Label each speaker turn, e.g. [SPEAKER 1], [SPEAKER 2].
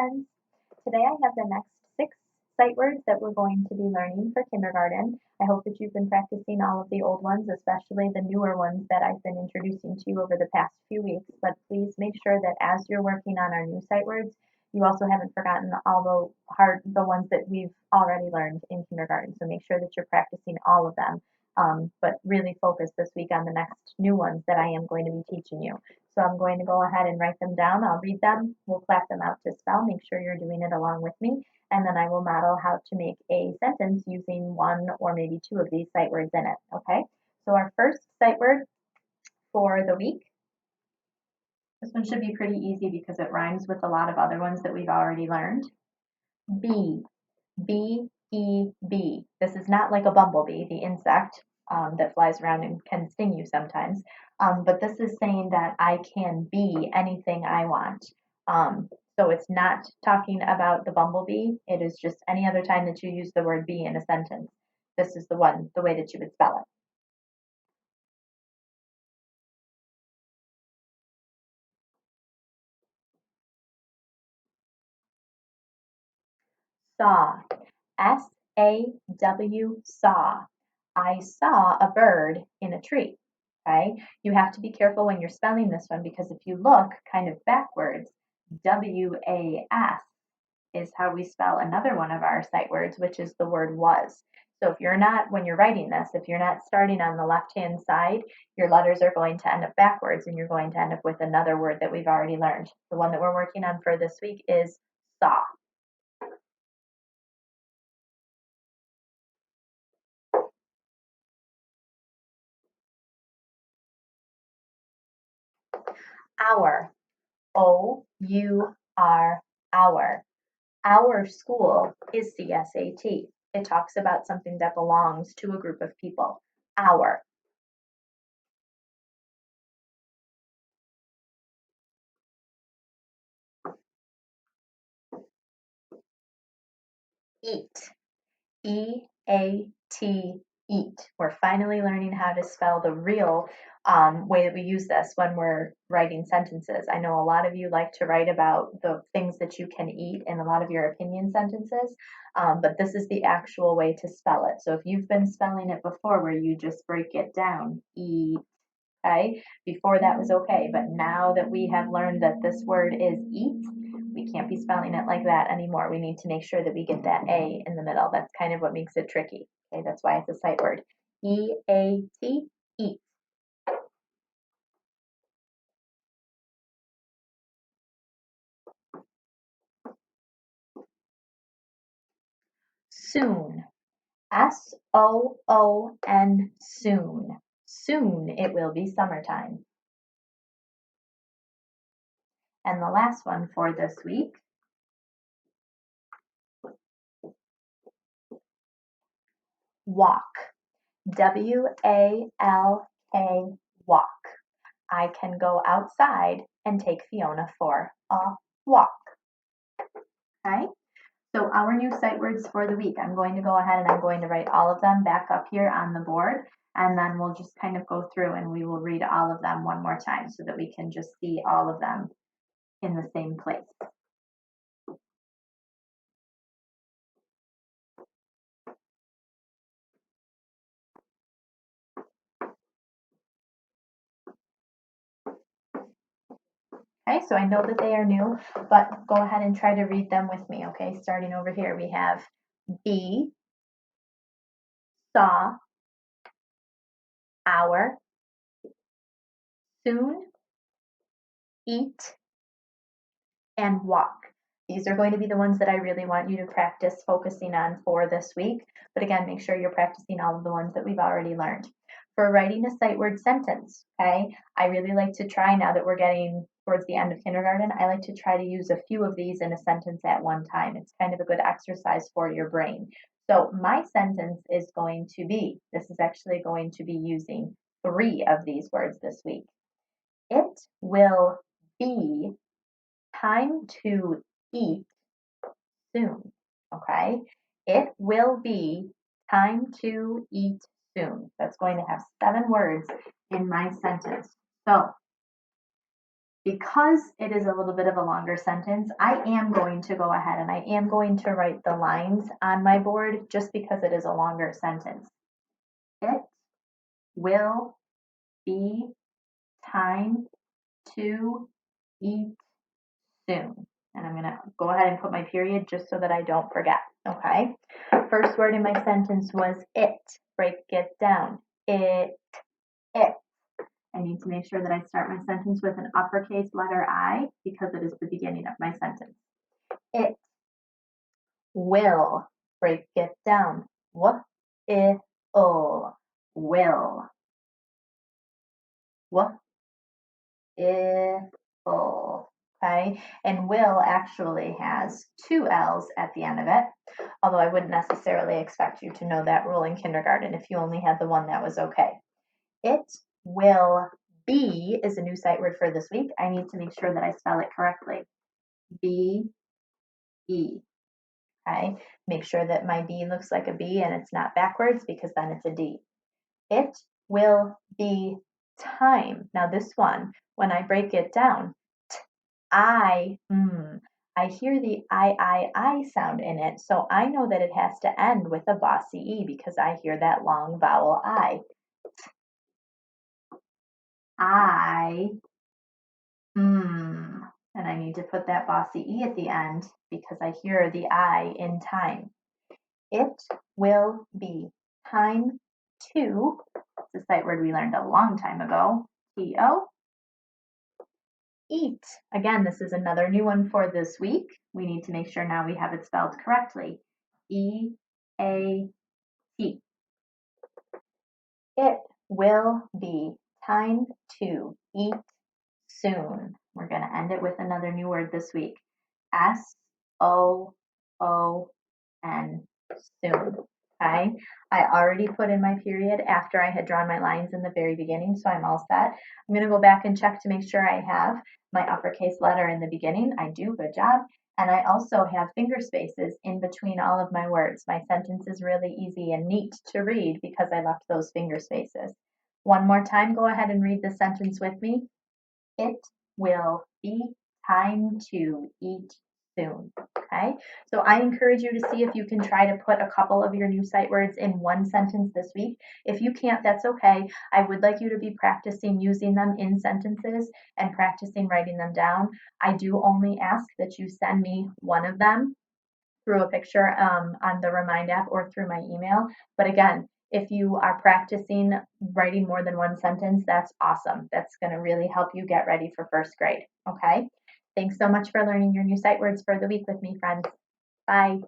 [SPEAKER 1] friends. Today I have the next 6 sight words that we're going to be learning for kindergarten. I hope that you've been practicing all of the old ones, especially the newer ones that I've been introducing to you over the past few weeks. But please make sure that as you're working on our new sight words, you also haven't forgotten all the ones that we've already learned in kindergarten. So make sure that you're practicing all of them. But really focus this week on the next new ones that I am going to be teaching you. So I'm going to go ahead and write them down. I'll read them. We'll clap them out to spell. Make sure you're doing it along with me. And then I will model how to make a sentence using 1 or maybe 2 of these sight words in it. Okay. So our first sight word for the week. This one should be pretty easy because it rhymes with a lot of other ones that we've already learned. Bee. B-E-B. This is not like a bumblebee, the insect that flies around and can sting you sometimes. But this is saying that I can be anything I want. So it's not talking about the bumblebee. It is just any other time that you use the word be in a sentence. This is the way that you would spell it. Saw. S-A-W, saw. I saw a bird in a tree. Okay, you have to be careful when you're spelling this one because if you look kind of backwards, W-A-S is how we spell another one of our sight words, which is the word was. So if you're not, when you're writing this, if you're not starting on the left-hand side, your letters are going to end up backwards and you're going to end up with another word that we've already learned. The one that we're working on for this week is saw. Our. O-U-R, our. Our school is CSAT. It talks about something that belongs to a group of people. Our. Eat. E-A-T, eat. We're finally learning how to spell the real way that we use this when we're writing sentences. I know a lot of you like to write about the things that you can eat in a lot of your opinion sentences, but this is the actual way to spell it. So if you've been spelling it before where you just break it down, eat, okay? Before that was okay, but now that we have learned that this word is eat, we can't be spelling it like that anymore. We need to make sure that we get that A in the middle. That's kind of what makes it tricky. Okay, that's why it's a sight word. E-A-T, eat. Soon. S-O-O-N, soon. Soon it will be summertime. And the last one for this week. Walk. W-A-L-K, walk. I can go outside and take Fiona for a walk. Okay, so our new sight words for the week. I'm going to go ahead and I'm going to write all of them back up here on the board, and then we'll just kind of go through and we will read all of them one more time so that we can just see all of them in the same place. Okay, so I know that they are new, but go ahead and try to read them with me, okay? Starting over here, we have be, saw, our, soon, eat, and walk. These are going to be the ones that I really want you to practice focusing on for this week. But again, make sure you're practicing all of the ones that we've already learned. For writing a sight word sentence, okay, I really like to try, now that we're getting towards the end of kindergarten, I like to try to use a few of these in a sentence at one time. It's kind of a good exercise for your brain. So my sentence is going to be, this is actually going to be using 3 of these words this week. It will be time to eat soon. Okay, it will be time to eat soon. That's going to have 7 words in my sentence. So Because it is a little bit of a longer sentence, I am going to go ahead and I am going to write the lines on my board just because it is a longer sentence. It will be time to eat soon. And I'm going to go ahead and put my period just so that I don't forget. Okay. First word in my sentence was it. Break it down. It. I need to make sure that I start my sentence with an uppercase letter I because it is the beginning of my sentence. It will. Break it down. What? It'll. Will. What? It'll. Okay, and will actually has two L's at the end of it, although I wouldn't necessarily expect you to know that rule in kindergarten. If you only had the one, that was okay. It will be is a new sight word for this week. I need to make sure that I spell it correctly. B-E. Okay, make sure that my B looks like a B and it's not backwards because then it's a D. It will be time. Now this one, when I break it down, I hear the I sound in it, so I know that it has to end with a bossy E because I hear that long vowel I. And I need to put that bossy E at the end because I hear the I in time. It will be time to, it's a sight word we learned a long time ago, T-O, eat. Again, this is another new one for this week. We need to make sure now we have it spelled correctly. E-A-T. It will be time to eat soon. We're going to end it with another new word this week. S-O-O-N, soon. Okay, I already put in my period after I had drawn my lines in the very beginning, so I'm all set. I'm going to go back and check to make sure I have my uppercase letter in the beginning. I do, good job. And I also have finger spaces in between all of my words. My sentence is really easy and neat to read because I left those finger spaces. One more time, go ahead and read the sentence with me. It will be time to eat soon. Okay, so I encourage you to see if you can try to put a couple of your new sight words in one sentence this week. If you can't, that's okay. I would like you to be practicing using them in sentences and practicing writing them down. I do only ask that you send me one of them through a picture on the Remind app or through my email. But again, if you are practicing writing more than one sentence, that's awesome. That's going to really help you get ready for first grade. Okay. Thanks so much for learning your new sight words for the week with me, friends. Bye.